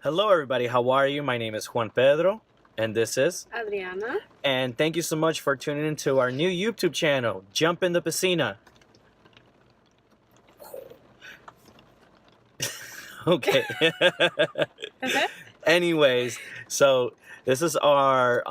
Hello, everybody. How are you? My name is Juan Pedro, and this is Adriana. And thank you so much for tuning into our new YouTube channel, Jump in the Piscina. Okay. Anyways, so this is our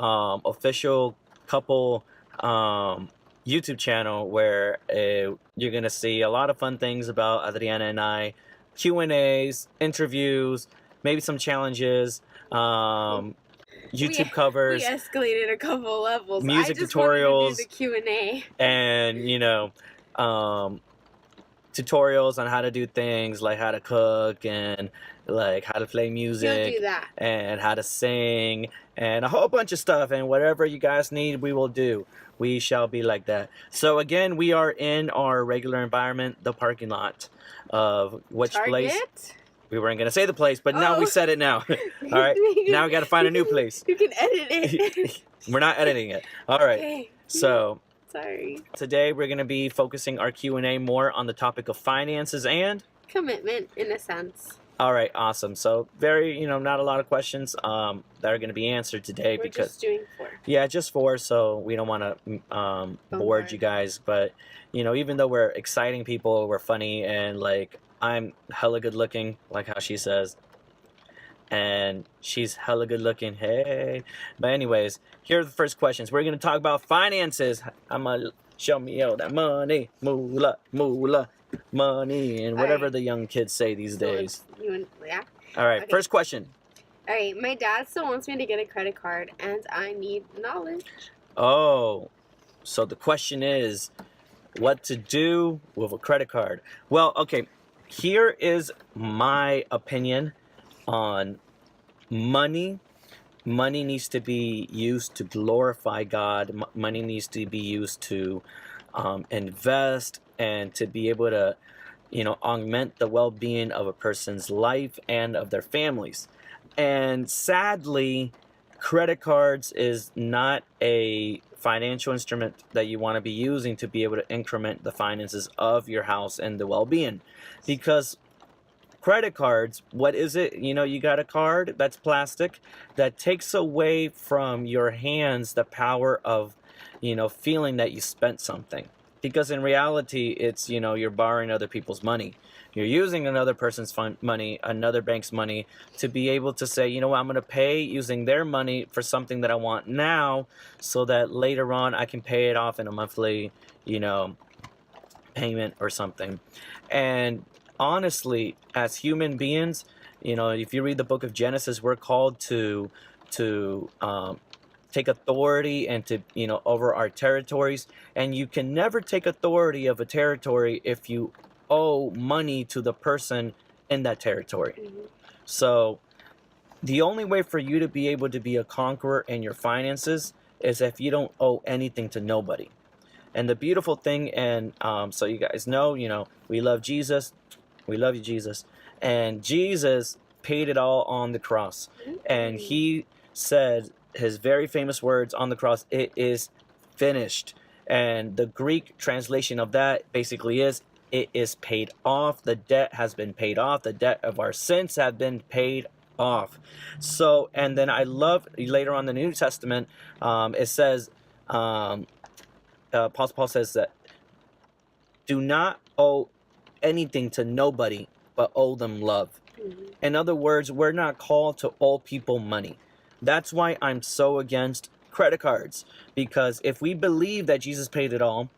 official couple YouTube channel where you're gonna see a lot of fun things about Adriana and I, Q&As, interviews, maybe some challenges, YouTube covers, We escalated a couple levels. music I just tutorials, wanted to do the Q&A. and tutorials on how to do things like how to cook and like how to play music. He'll do that. And how to sing and a whole bunch of stuff, and whatever you guys need we will do. We shall be like that. So again, we are in our regular environment, the parking lot of which Target? place we weren't gonna say the place, but now we said it now. All right, now we gotta find a new place. You can edit it. We're not editing it. All right. Okay. So Sorry. today we're going to be focusing our Q&A more on the topic of finances and Commitment, in a sense. all right, awesome. So very, not a lot of questions that are going to be answered today. We're because just doing 4. yeah, just 4, so we don't want to board you guys, but even though we're exciting people, we're funny, and like I'm hella good looking, like how she says, and she's hella good looking. Hey. But anyways, here are the first questions. We're going to talk about finances. I'm going to show me all that money. Moolah, moolah, money. And whatever the young kids say these days. Yeah. All right, Okay. first question. All right, my dad still wants me to get a credit card, and I need knowledge. Oh, so the question is what to do with a credit card. Well, okay, here is my opinion on money. Money needs to be used to glorify God. Money needs to be used to invest and to be able to, augment the well-being of a person's life and of their families. And sadly, credit cards is not a financial instrument that you want to be using to be able to increment the finances of your house and the well-being, because credit cards, what is it? You got a card that's plastic that takes away from your hands the power of, feeling that you spent something. Because in reality, it's, you're borrowing other people's money. You're using another person's money, another bank's money, to be able to say, I'm going to pay using their money for something that I want now, so that later on I can pay it off in a monthly, payment or something. And honestly, as human beings, if you read the book of Genesis, we're called to take authority and to over our territories. And you can never take authority of a territory if you owe money to the person in that territory. Mm-hmm. So the only way for you to be able to be a conqueror in your finances is if you don't owe anything to nobody. And the beautiful thing, and so you guys know, we love Jesus. We love you, Jesus. And Jesus paid it all on the cross. And he said his very famous words on the cross, "It is finished." And the Greek translation of that basically is, it is paid off. The debt has been paid off. The debt of our sins have been paid off. So, and then I love later on in the New Testament, it says, Apostle Paul says that do not owe anything to nobody, but owe them love. Mm-hmm. In other words, we're not called to owe people money. That's why I'm so against credit cards, because if we believe that Jesus paid it all,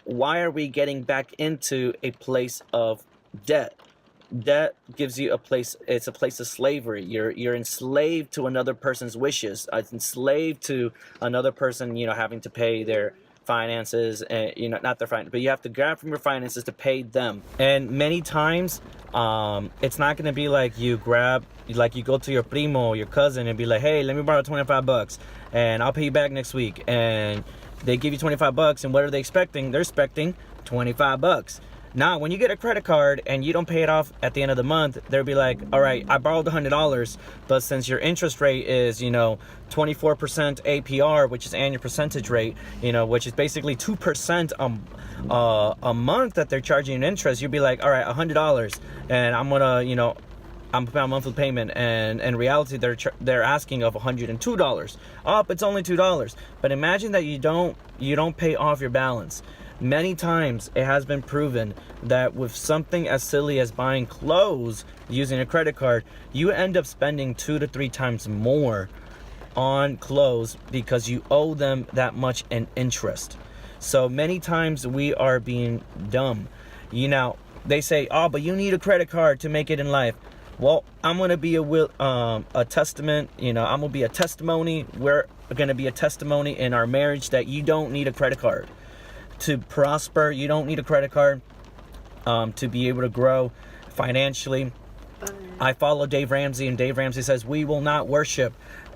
why are we getting back into a place of debt? Debt gives you a place, it's a place of slavery. You're enslaved to another person's wishes, enslaved to another person, having to pay their finances, and not their finances, but you have to grab from your finances to pay them. And many times it's not going to be like you go to your primo, your cousin, and be like, hey, let me borrow $25 and I'll pay you back next week. And they give you $25, and what are they expecting? They're expecting $25. Now, when you get a credit card and you don't pay it off at the end of the month, they'll be like, all right, I borrowed $100, but since your interest rate is, 24% APR, which is annual percentage rate, which is basically 2% a month that they're charging in interest, you'll be like, all right, $100, and I'm gonna, I'm paying a monthly payment, and in reality they're asking of $102. Oh, it's only $2. But imagine that you don't pay off your balance. Many times it has been proven that with something as silly as buying clothes using a credit card, you end up spending 2 to 3 times more on clothes because you owe them that much in interest. So many times we are being dumb. You know, they say, oh, but you need a credit card to make it in life. Well, I'm going to be a testament, I'm going to be a testimony. We're going to be a testimony in our marriage that you don't need a credit card to prosper. You don't need a credit card to be able to grow financially. I follow Dave Ramsey, and Dave Ramsey says we will not worship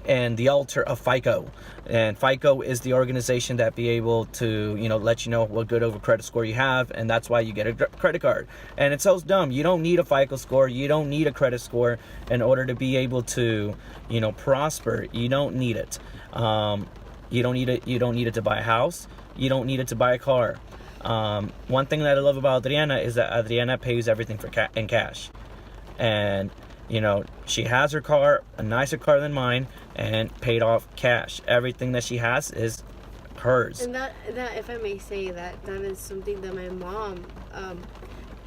and the altar of FICO. And FICO is the organization that be able to, let you know what good of a credit score you have, and that's why you get a credit card. And it's so dumb. You don't need a FICO score. You don't need a credit score in order to be able to, prosper. You don't need it. You don't need it. You don't need it to buy a house. You don't need it to buy a car. One thing that I love about Adriana is that Adriana pays everything in cash. And she has her car, a nicer car than mine, and paid off cash. Everything that she has is hers. And that if I may say, that is something that my mom,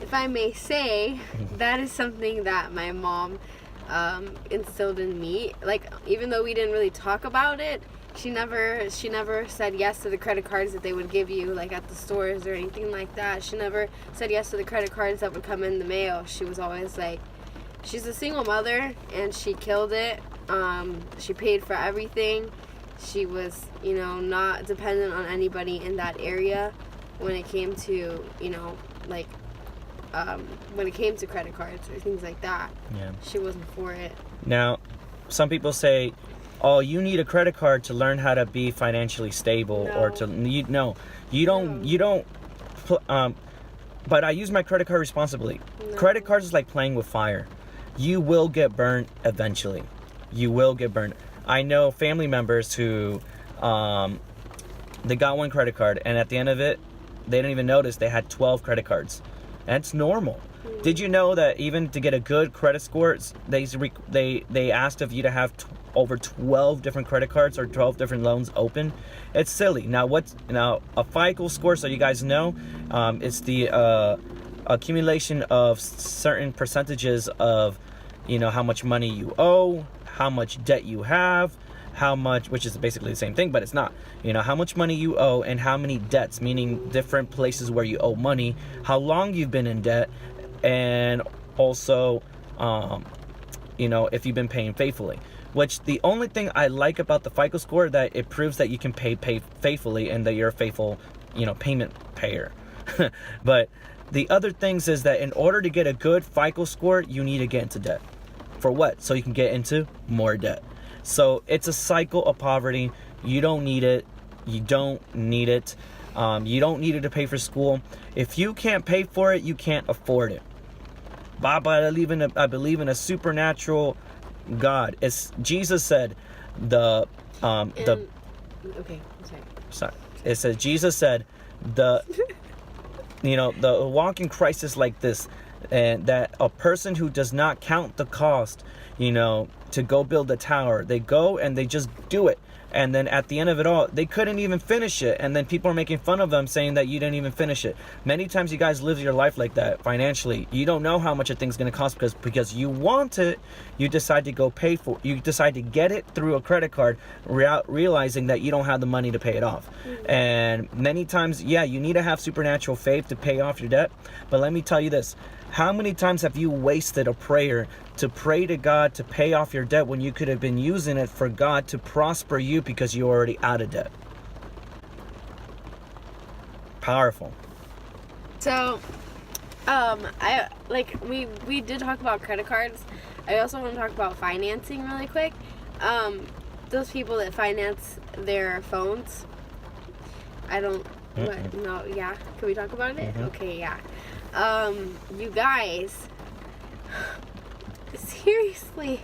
if I may say, that is something that my mom instilled in me. Like, even though we didn't really talk about it, she never said yes to the credit cards that they would give you, like at the stores or anything like that. She never said yes to the credit cards that would come in the mail. She was always like, she's a single mother, and she killed it. She paid for everything. She was, not dependent on anybody in that area when it came to, when it came to credit cards or things like that. Yeah. She wasn't for it. Now, some people say, oh, you need a credit card to learn how to be financially stable. No. Or to, you don't, but I use my credit card responsibly. No. Credit cards is like playing with fire. You will get burned eventually. You will get burned. I know family members who, they got one credit card, and at the end of it, they didn't even notice they had 12 credit cards. And it's normal. Mm. Did you know that even to get a good credit score, they asked of you to have over 12 different credit cards or 12 different loans open? It's silly. Now a FICO score, so you guys know, it's the accumulation of certain percentages of, how much money you owe, how much debt you have, how much, which is basically the same thing, but it's not. How much money you owe and how many debts, meaning different places where you owe money, how long you've been in debt, and also, if you've been paying faithfully. Which the only thing I like about the FICO score, that it proves that you can pay faithfully and that you're a faithful, payment payer. But the other things is that in order to get a good FICO score, you need to get into debt. For what? So you can get into more debt. So it's a cycle of poverty. You don't need it. You don't need it. You don't need it to pay for school. If you can't pay for it, you can't afford it. But I believe in a supernatural God. Jesus said okay, I'm sorry. It says Jesus said the walk in Christ is like this, and that a person who does not count the cost, to go build a tower, they go and they just do it. And then at the end of it all, they couldn't even finish it. And then people are making fun of them, saying that you didn't even finish it. Many times you guys live your life like that financially. You don't know how much a thing's going to cost because you want it. You decide to go pay for it. You decide to get it through a credit card, realizing that you don't have the money to pay it off. Mm-hmm. And many times, you need to have supernatural faith to pay off your debt. But let me tell you this. How many times have you wasted a prayer to pray to God to pay off your debt when you could have been using it for God to prosper you because you're already out of debt? Powerful. So, we did talk about credit cards. I also want to talk about financing really quick. Those people that finance their phones. I don't. Mm-hmm. What? No. Yeah. Can we talk about it? Mm-hmm. Okay. Yeah. You guys, seriously,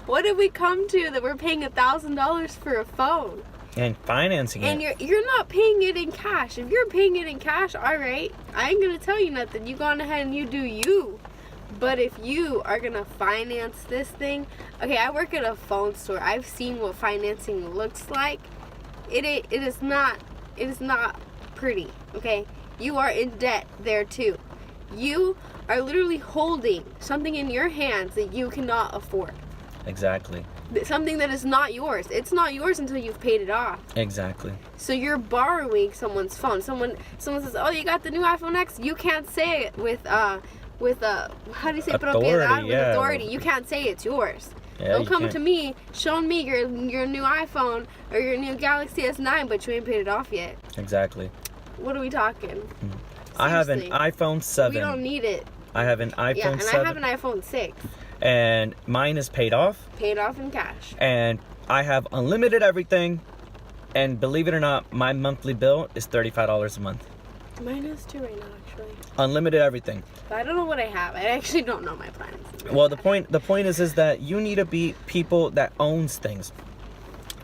what did we come to that we're paying $1,000 for a phone? And financing and it. And you're not paying it in cash. If you're paying it in cash, all right, I ain't gonna tell you nothing. You go on ahead and you do you. But if you are gonna finance this thing, okay, I work at a phone store. I've seen what financing looks like. It is not pretty. Okay, you are in debt there too. You are literally holding something in your hands that you cannot afford. Exactly. Something that is not yours. It's not yours until you've paid it off. Exactly. So you're borrowing someone's phone. Someone says, "Oh, you got the new iPhone X." You can't say it with how do you say Authority, propiedad? With yeah. authority. You can't say it's yours. Yeah, Don't you come can't. to me showing me your new iPhone or your new Galaxy S9, but you ain't paid it off yet. Exactly. What are we talking? I have an Seriously. iPhone 7. We don't need it. I have an iPhone Yeah, and 7. I have an iPhone 6. And mine is paid off. Paid off in cash. And I have unlimited everything. And believe it or not, my monthly bill is $35 a month. Mine is too right now, actually. Unlimited everything. But I don't know what I have. I actually don't know my plans. Well, the point is that you need to be people that owns things.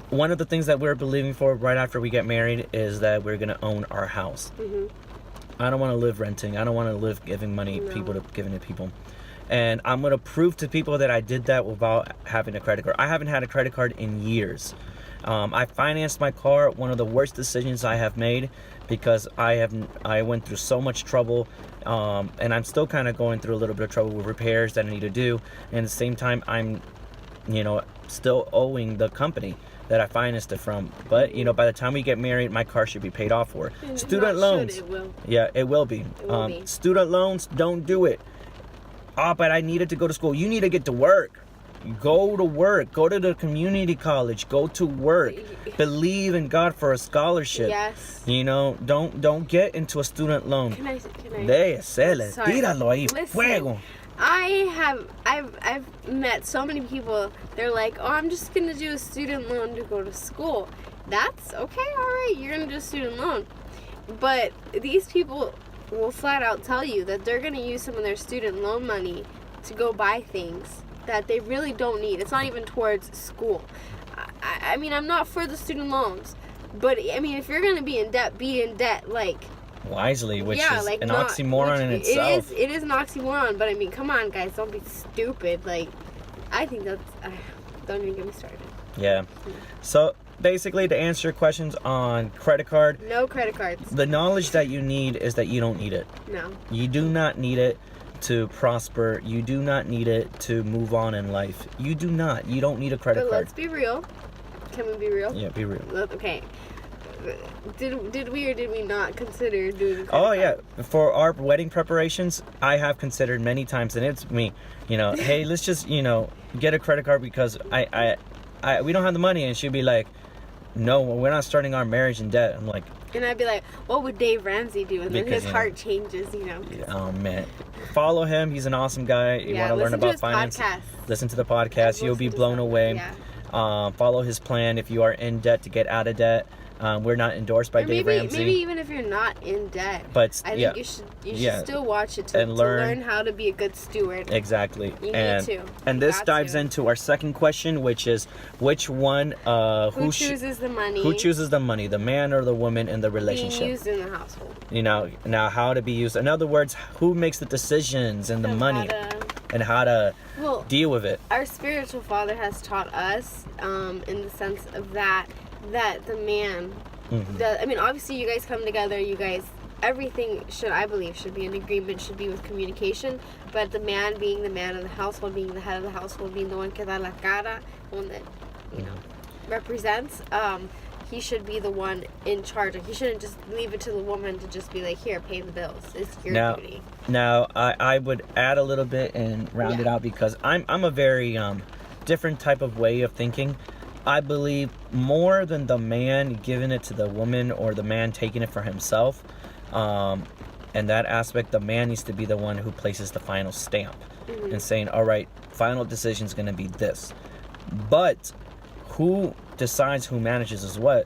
One of the things that we're believing for right after we get married is that we're gonna own our house. Mm-hmm. I don't want to live renting. I don't want to live giving money giving to people. And I'm gonna prove to people that I did that without having a credit card. I haven't had a credit card in years. I financed my car, one of the worst decisions I have made, because I went through so much trouble, and I'm still kind of going through a little bit of trouble with repairs that I need to do. And at the same time, I'm, still owing the company that I financed it from. But by the time we get married, my car should be paid off for. Student loans. It will. Yeah, it will be. It will be. Student loans, don't do it. Oh, but I needed to go to school. You need to get to work. Go to work. Go to the community college. Go to work. Believe in God for a scholarship. Yes. Don't get into a student loan. Can I? Désele, Sorry. tíralo ahí, Listen. fuego. I've met so many people. They're like, "Oh, I'm just gonna do a student loan to go to school." That's okay. All right, you're gonna do a student loan, but these people will flat out tell you that they're gonna use some of their student loan money to go buy things that they really don't need. It's not even towards school. I mean, I'm not for the student loans, but I mean, if you're gonna be in debt like Wisely, which yeah, is like an not, oxymoron in itself. It is an oxymoron, but I mean, come on, guys, don't be stupid. Like, I think that's don't even get me started. Yeah. So basically, to answer your questions on credit card, No credit cards. the knowledge that you need is that you don't need it. No. You do not need it to prosper. You do not need it to move on in life. You do not. You don't need a credit But card. let's be real. Can we be real? Yeah, be real. Okay. Did we or did we not consider doing? Oh yeah, for our wedding preparations, I have considered many times, and it's me. Hey, let's just get a credit card because we don't have the money, and she'd be like, no, we're not starting our marriage in debt. I'm like, and I'd be like, what would Dave Ramsey do? And then Because, his heart changes, oh man, follow him. He's an awesome guy. You want to learn about finance? Podcast. Listen to the podcast. You'll be blown away. Yeah. Follow his plan if you are in debt to get out of debt. We're not endorsed by Dave Ramsey. Maybe even if you're not in debt, But I think you should still watch it to learn how to be a good steward. Exactly. You and, need to. And this dives into our second question, which is which one who chooses the money? Who chooses the money, the man or the woman in the relationship? Being used in the household. Now how to be used. In other words, who makes the decisions and the money and how to deal with it. Our spiritual father has taught us in the sense of that the man does. I mean, obviously you guys come together, everything should be an agreement, should be with communication, but the man being the man of the household, being the head of the household, being the one que da la cara, one that represents, he should be the one in charge. He shouldn't just leave it to the woman to just be like, here, pay the bills. It's your duty. Now I would add a little bit and round it out, because I'm a very different type of way of thinking. I believe more than the man giving it to the woman or the man taking it for himself. In that aspect, the man needs to be the one who places the final stamp and saying, all right, final decision is going to be this. But who decides who manages is what?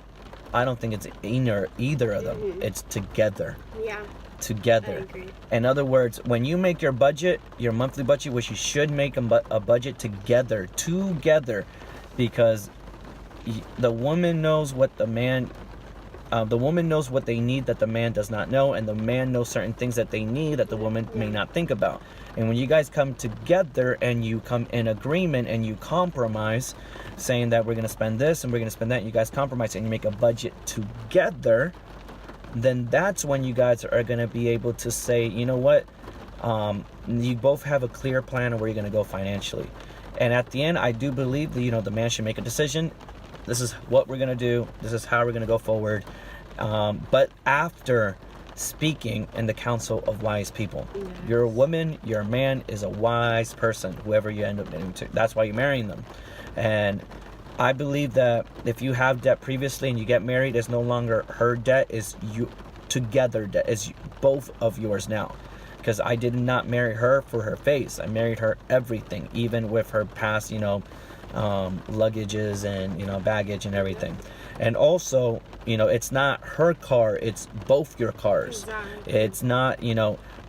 I don't think it's either of them. It's together. Yeah. Together. I agree. In other words, when you make your budget, your monthly budget, which you should make a budget together, because the woman knows what the man the woman knows what they need that the man does not know, and the man knows certain things that they need that the woman may not think about. And when you guys come together and you come in agreement and you compromise, saying that we're going to spend this and we're going to spend that, and you guys compromise and you make a budget together, then that's when you guys are going to be able to say, you know what, you both have a clear plan of where you're going to go financially. And at the end, I do believe that, the man should make a decision. This is what we're going to do. This is how we're going to go forward. But after speaking in the council of wise people. Yes. You're a woman, your man is a wise person, whoever you end up marrying to. That's why you're marrying them. And I believe that if you have debt previously and you get married, it's no longer her debt, is you together debt, is both of yours now. Because I did not marry her for her face. I married her everything, even with her past, luggages and, baggage and everything. And also, it's not her car, it's both your cars. Exactly. It's not,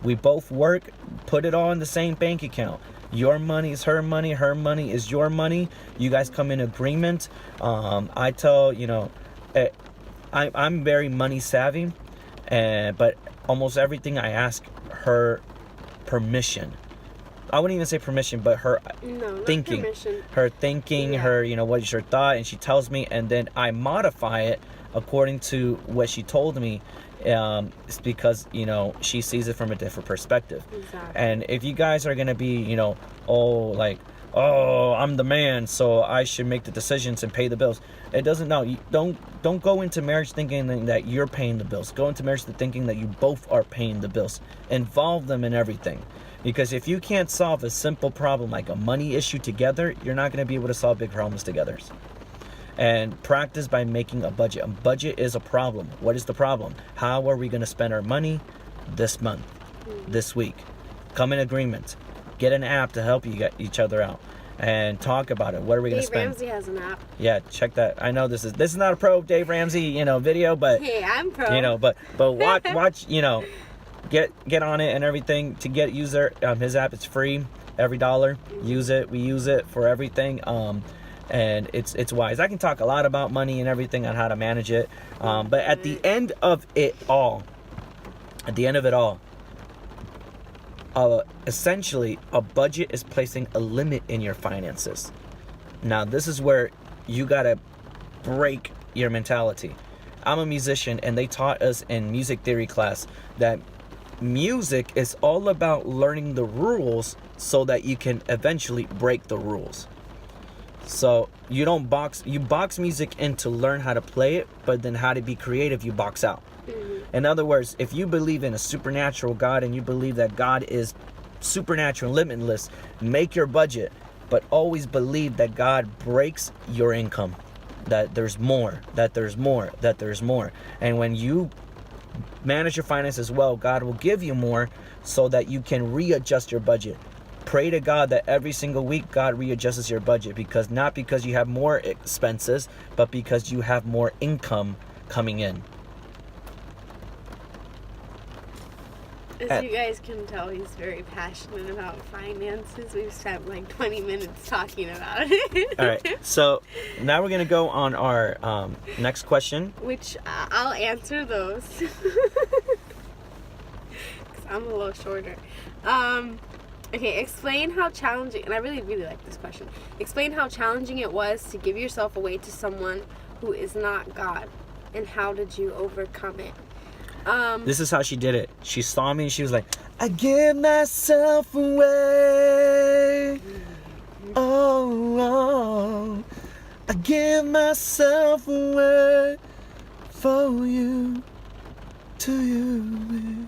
we both work, put it all in the same bank account. Your money is her money is your money. You guys come in agreement. I tell, I'm very money savvy, but almost everything I ask her permission. I wouldn't even say permission, but her thinking. Her thinking, her, what is her thought, and she tells me, and then I modify it according to what she told me. It's because, she sees it from a different perspective. Exactly. And if you guys are going to be, I'm the man, so I should make the decisions and pay the bills. It doesn't, don't go into marriage thinking that you're paying the bills. Go into marriage thinking that you both are paying the bills. Involve them in everything. Because if you can't solve a simple problem like a money issue together, you're not going to be able to solve big problems together. And practice by making a budget. A budget is a problem. What is the problem? How are we going to spend our money this month, this week? Come in agreement. Get an app to help you get each other out. And talk about it. What are we going to spend? Dave Ramsey has an app. Yeah, check that. I know this is not a pro Dave Ramsey, video, but hey, I'm pro. But watch, get on it and everything to use his app. It's free. Every dollar, use it. We use it for everything. And it's wise. I can talk a lot about money and everything on how to manage it. But at the end of it all, essentially, a budget is placing a limit in your finances. Now, this is where you gotta break your mentality. I'm a musician, and they taught us in music theory class that music is all about learning the rules so that you can eventually break the rules. So you box music in to learn how to play it, but then how to be creative, you box out. Mm-hmm. In other words, if you believe in a supernatural God and you believe that God is supernatural and limitless, make your budget, but always believe that God breaks your income, that there's more. And when you manage your finances well, God will give you more so that you can readjust your budget. Pray to God that every single week God readjusts your budget, because not because you have more expenses, but because you have more income coming in. As you guys can tell, he's very passionate about finances. We've spent like 20 minutes talking about it. All right, so now we're going to go on our next question. Which I'll answer those. Because I'm a little shorter. Okay, explain how challenging, and I really, really like this question. Explain how challenging it was to give yourself away to someone who is not God, and how did you overcome it? This is how she did it. She saw me and she was like, I give myself away. Oh, I give myself away for you, to you.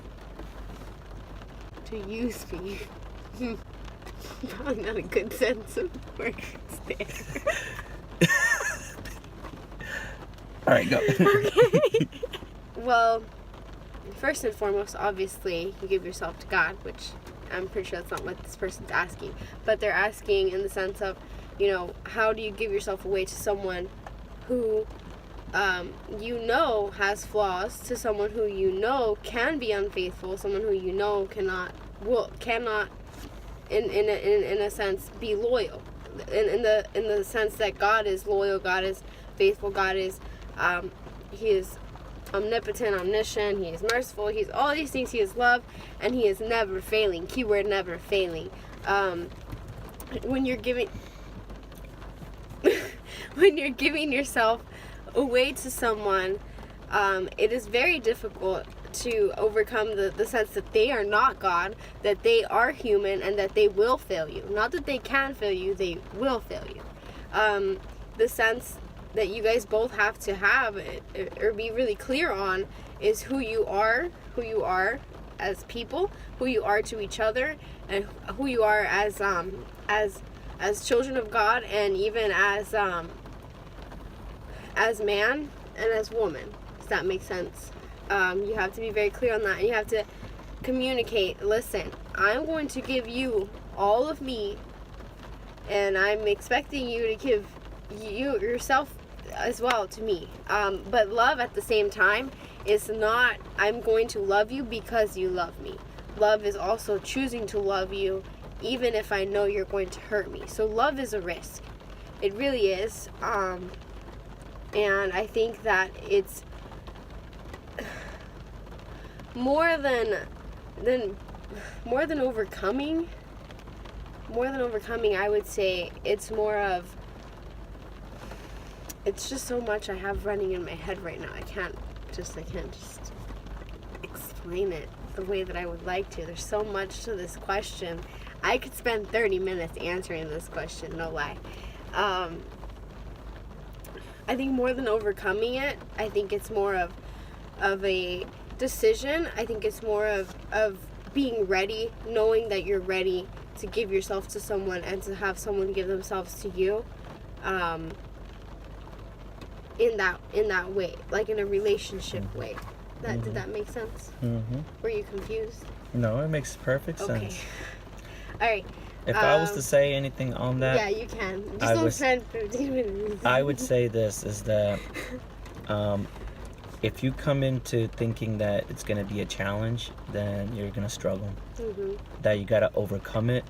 To you speak. Probably not a good sense of words there. All right, go. Okay. Well, first and foremost, obviously, you give yourself to God, which I'm pretty sure that's not what this person's asking. But they're asking in the sense of, how do you give yourself away to someone who, has flaws, to someone who can be unfaithful, someone who cannot, in a sense, be loyal. In the sense that God is loyal, God is faithful, God is, He is omnipotent, omniscient, he is merciful, he's all these things, he is love, and he is never failing. Keyword, never failing. When you're giving when you're giving yourself away to someone, it is very difficult to overcome the sense that they are not God, that they are human, and that they will fail you. Not that they can fail you, they will fail you. The sense that you guys both have to have or be really clear on is who you are as people, who you are to each other, and who you are as children of God, and even as man and as woman. Does that make sense? You have to be very clear on that, and you have to communicate. Listen, I'm going to give you all of me, and I'm expecting you to give you yourself as well to me. But love at the same time is not, I'm going to love you because you love me. Love is also choosing to love you even if I know you're going to hurt me. So love is a risk. It really is. And I think that it's more than overcoming. I would say it's more of, it's just so much I have running in my head right now. I can't just explain it the way that I would like to. There's so much to this question. I could spend 30 minutes answering this question, no lie. I think more than overcoming it, I think it's more of a decision. I think it's more of being ready, knowing that you're ready to give yourself to someone and to have someone give themselves to you. In that way, like in a relationship way. Did that make sense? Mm-hmm. Were you confused? No, it makes perfect sense. Okay. All right. If I was to say anything on that, yeah, you can. Just don't spend 15 minutes. I would say this is that if you come into thinking that it's going to be a challenge, then you're going to struggle. Mm-hmm. That you got to overcome it.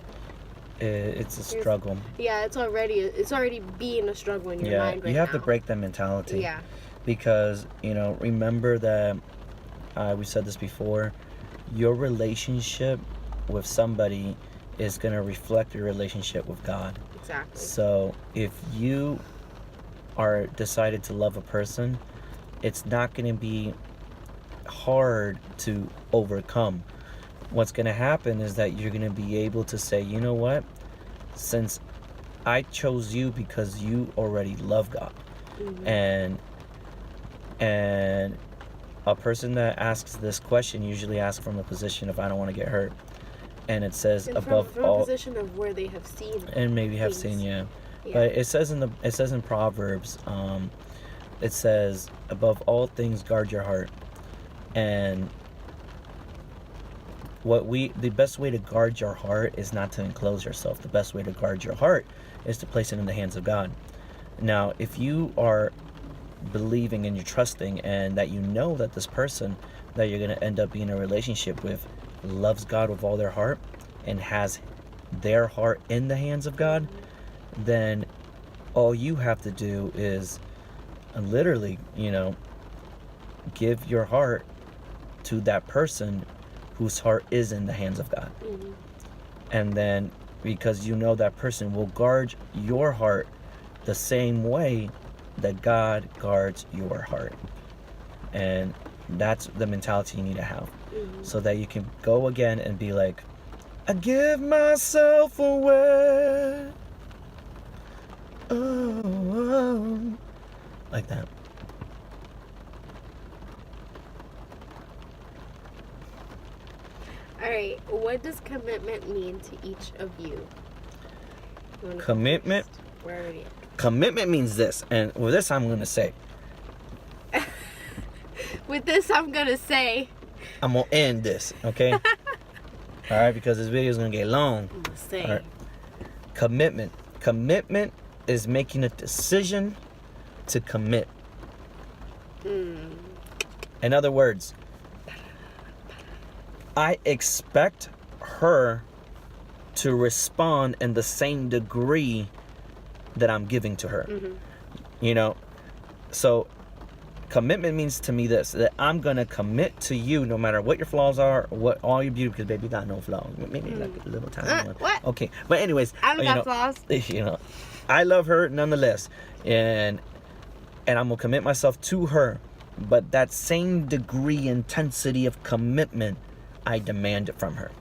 It's a struggle. Yeah, it's already being a struggle in your mind right now. You have to break that mentality. Yeah. Because, remember that we said this before, your relationship with somebody is going to reflect your relationship with God. Exactly. So if you are decided to love a person, it's not going to be hard to overcome. What's going to happen is that you're going to be able to say, you know what? Since I chose you because you already love God. Mm-hmm. And a person that asks this question usually asks from a position of I don't want to get hurt. And it says and above from all, a position of where they have seen. And maybe have seen, yeah. But it says in Proverbs, it says above all things guard your heart. And the best way to guard your heart is not to enclose yourself. The best way to guard your heart is to place it in the hands of God. Now, if you are believing and you're trusting and that you know that this person that you're going to end up being in a relationship with loves God with all their heart and has their heart in the hands of God, then all you have to do is literally, give your heart to that person whose heart is in the hands of God. Mm-hmm. And then, because you know that person will guard your heart the same way that God guards your heart. And that's the mentality you need to have. Mm-hmm. So that you can go again and be like, I give myself away. Oh, like that. All right, what does commitment mean to each of you? Commitment? Where are we? Commitment means this, and with this I'm going to say. With this I'm going to say. I'm going to end this, okay? All right, because this video is going to get long. I'm going to say. All right. Commitment. Commitment is making a decision to commit. In other words, I expect her to respond in the same degree that I'm giving to her. Mm-hmm. So commitment means to me this, that I'm going to commit to you no matter what your flaws are, what all your beauty, because baby got no flaws. Maybe like a little tiny one. What? Okay. But anyways, I don't got flaws. You know, I love her nonetheless. And I'm going to commit myself to her. But that same degree, intensity of commitment, I demand it from her.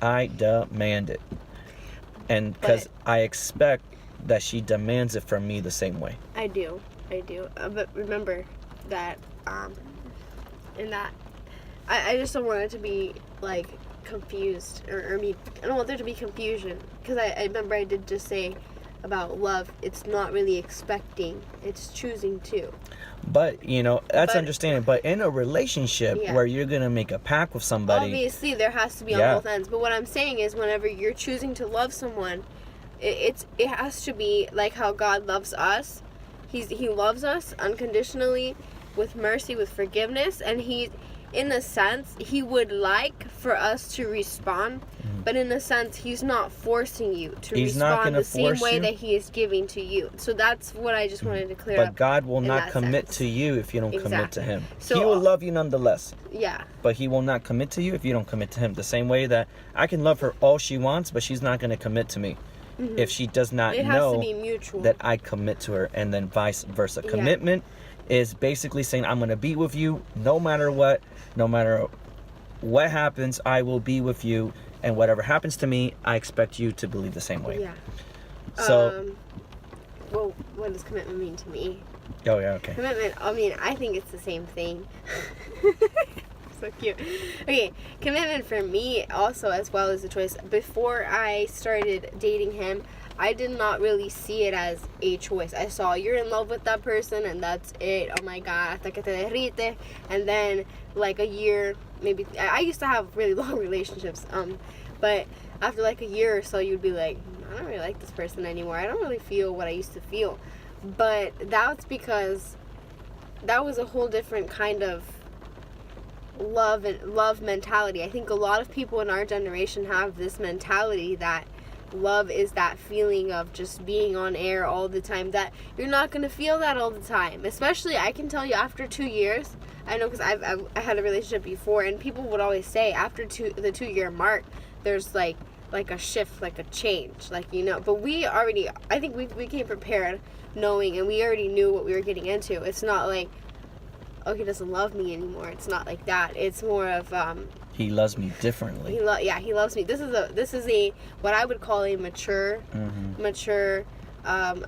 I demand it. And because I expect that she demands it from me the same way. I do. But remember that, in that, I just don't want it to be, like, confused. Or I don't want there to be confusion. Because I remember I did just say about love, it's not really expecting, it's choosing to. But, that's understanding. But in a relationship where you're going to make a pact with somebody. Obviously, there has to be on both ends. But what I'm saying is whenever you're choosing to love someone, it has to be like how God loves us. He loves us unconditionally, with mercy, with forgiveness. And in a sense, he would like for us to respond. But in a sense, he's not forcing you to respond the same way that he is giving to you. So that's what I just wanted to clear up. But God will not commit to you if you don't commit to him. So, he will love you nonetheless. Yeah. But he will not commit to you if you don't commit to him. The same way that I can love her all she wants, but she's not going to commit to me. If she does not know that I commit to her, and then vice versa. Commitment is basically saying, I'm going to be with you no matter what happens, I will be with you. And whatever happens to me, I expect you to believe the same way. Yeah. So. Well, what does commitment mean to me? Oh, yeah, okay. Commitment, I think it's the same thing. So cute. Okay, commitment for me also, as well as a choice. Before I started dating him, I did not really see it as a choice. I saw you're in love with that person and that's it. Oh my God, hasta que te derrite. And then like a year, maybe, I used to have really long relationships. But after like a year or so, you'd be like, I don't really like this person anymore. I don't really feel what I used to feel. But that's because that was a whole different kind of love mentality. I think a lot of people in our generation have this mentality that love is that feeling of just being on air all the time, that you're not going to feel that all the time. Especially, I can tell you, after 2 years, I know because I had a relationship before, and people would always say after the 2 year mark, there's like a shift, like a change, but I think we came prepared, knowing, and we already knew what we were getting into. It's not like, oh, he doesn't love me anymore. It's not like that. It's more of he loves me differently. He loves me. This is a what I would call a mature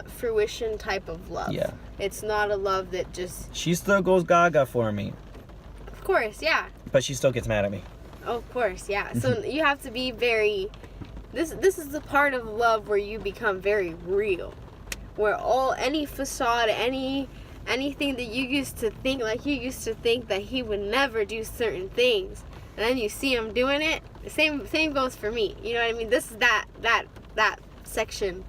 fruition type of love. Yeah. It's not a love that just. She still goes gaga for me. Of course, yeah. But she still gets mad at me. Oh, of course, yeah. So you have to be very. This is the part of love where you become very real, where any facade, anything that you used to think, like you used to think that he would never do certain things, and then you see him doing it. The same goes for me. You know what I mean? This is that section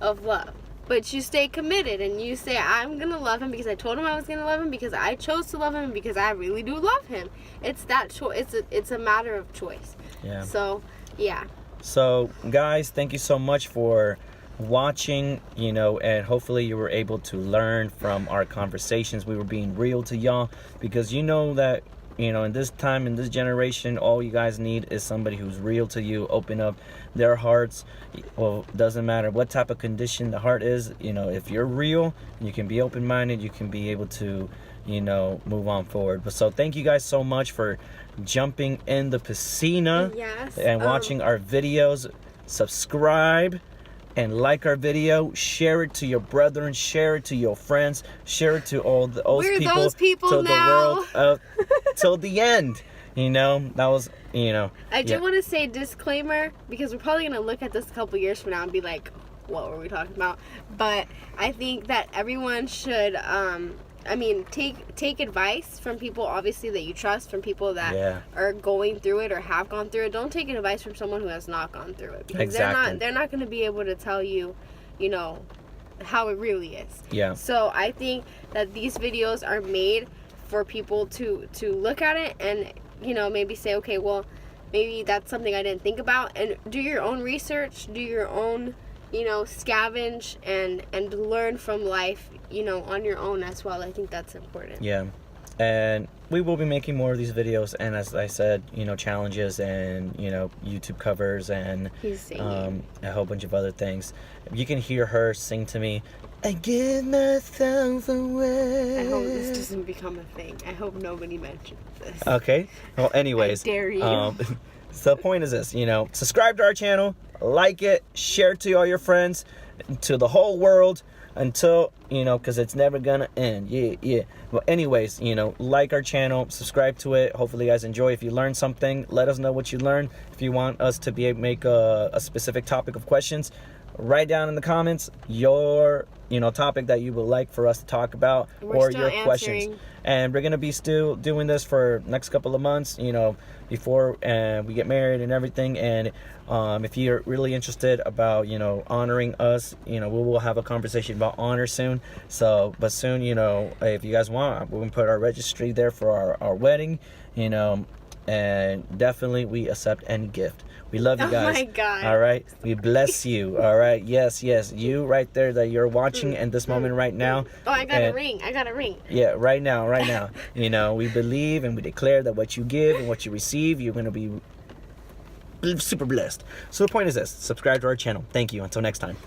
of love. But you stay committed and you say, I'm gonna love him because I told him I was gonna love him, because I chose to love him, because I really do love him. It's that choice. It's a matter of choice. Yeah. So, yeah. So, guys, thank you so much for watching, and hopefully you were able to learn from our conversations. We were being real to y'all, because that in this time, in this generation, all you guys need is somebody who's real to you, open up their hearts. Well, doesn't matter what type of condition the heart is, if you're real, you can be open-minded, you can be able to move on forward. But so thank you guys so much for jumping in the piscina. Yes. And watching our videos. Subscribe and like our video, share it to your brethren, share it to your friends, share it to all We're people, those people till now. the world, till the end. That was, I do want to say disclaimer, because we're probably gonna look at this a couple years from now and be like, what were we talking about? But I think that everyone should, take advice from people, obviously, that you trust, from people that are going through it or have gone through it. Don't take advice from someone who has not gone through it, because exactly. they're not going to be able to tell you, how it really is. Yeah. So I think that these videos are made for people to look at it and, maybe say, okay, well, maybe that's something I didn't think about, and do your own research, do your own scavenge and learn from life, on your own as well. I think that's important. Yeah. And we will be making more of these videos, and as I said, challenges and YouTube covers and He's singing. a whole bunch of other things. You can hear her sing to me, I give myself away. I hope this doesn't become a thing. I hope nobody mentions this. Okay. Well, anyways, I dare you. So the point is this, subscribe to our channel, like it, share it to all your friends, to the whole world, until, because it's never gonna end. Yeah. Well, anyways, like our channel, subscribe to it. Hopefully you guys enjoy. If you learned something, let us know what you learned. If you want us to make a specific topic of questions, write down in the comments your topic that you would like for us to talk about, or your questions. And we're gonna be still doing this for next couple of months, before we get married and everything. And if you're really interested about honoring us, we will have a conversation about honor soon. But soon, if you guys want, we're gonna put our registry there for our wedding, and definitely we accept any gift. We love you guys. Oh my God. All right. We bless you. All right. Yes. You right there that you're watching in this moment right now. Oh, I got a ring. Yeah, right now. We believe and we declare that what you give and what you receive, you're going to be super blessed. So the point is this: subscribe to our channel. Thank you. Until next time.